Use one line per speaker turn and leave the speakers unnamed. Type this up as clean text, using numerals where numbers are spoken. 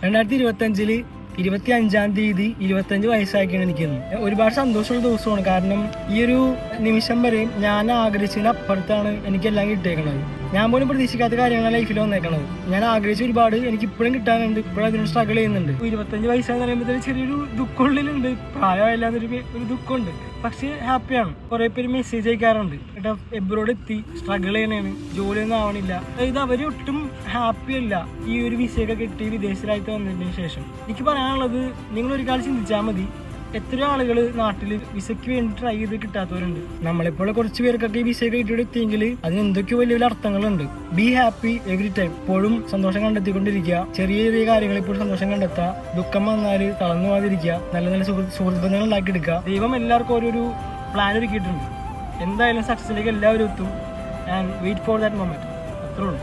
2025 25-ാം തീയതി 25 വയസ്സാക്കിയാണ് എനിക്കിന്ന്. ഒരുപാട് സന്തോഷമുള്ള ദിവസമാണ്. കാരണം ഈ ഒരു നിമിഷം വരെ ഞാൻ ആഗ്രഹിച്ചതിന് അപ്പുറത്താണ് എനിക്കെല്ലാം കിട്ടിയേക്കണത്. ഞാൻ പോലും പ്രതീക്ഷിക്കാത്ത കാര്യങ്ങളാണ് ലൈഫിൽ വന്നേക്കണത്. ഞാൻ ആഗ്രഹിച്ച ഒരുപാട് എനിക്ക് ഇപ്പോഴും കിട്ടാനുണ്ട്. ഇപ്പോഴും അതിനോട് സ്ട്രഗിൾ ചെയ്യുന്നുണ്ട്. 25 വയസ്സാന്ന് പറയുമ്പോൾ ചെറിയൊരു ദുഃഖമുള്ളിലുണ്ട്. പ്രായമായില്ലാന്നൊരു ദുഃഖമുണ്ട്. പക്ഷേ ഹാപ്പിയാണ്. കുറെ പേര് മെസ്സേജ് അയക്കാറുണ്ട്, ഏട്ടാ എബ്രോഡ് എത്തി, സ്ട്രഗിൾ ചെയ്യണേണ്, ജോലിയൊന്നും ആവണില്ല. അതായത് അവർ ഒട്ടും ഹാപ്പി അല്ല ഈ ഒരു വിസയൊക്കെ കിട്ടി വിദേശരായിട്ട് വന്നതിന് ശേഷം. എനിക്ക് പറയാനുള്ളത്, നിങ്ങൾ ഒരു കാലം ചിന്തിച്ചാൽ മതി, എത്ര ആളുകൾ നാട്ടിൽ വിസയ്ക്ക് വേണ്ടി ട്രൈ ചെയ്ത് കിട്ടാത്തവരുണ്ട്. നമ്മളെപ്പോലെ കുറച്ച് പേർക്കൊക്കെ ഈ വിസയൊക്കെ കിട്ടിയെങ്കിൽ അതിന് എന്തൊക്കെയോ വലിയ വലിയ അർത്ഥങ്ങളുണ്ട്. Be happy every time. എപ്പോഴും സന്തോഷം കണ്ടെത്തിക്കൊണ്ടിരിക്കുക. ചെറിയ ചെറിയ കാര്യങ്ങൾ ഇപ്പോൾ സന്തോഷം കണ്ടെത്തുക. ദുഃഖം വന്നാൽ തളർന്നു പോകാതിരിക്കുക. നല്ല നല്ല സുഹൃത്ത് ബന്ധങ്ങൾ ഉണ്ടാക്കിയെടുക്കുക. ദൈവം എല്ലാവർക്കും ഓരോരു പ്ലാൻ ഒരുക്കിയിട്ടുണ്ട്. എന്തായാലും സക്സസിലേക്ക് എല്ലാവരും എത്തും. And wait for that moment. അത്രേ ഉള്ളൂ.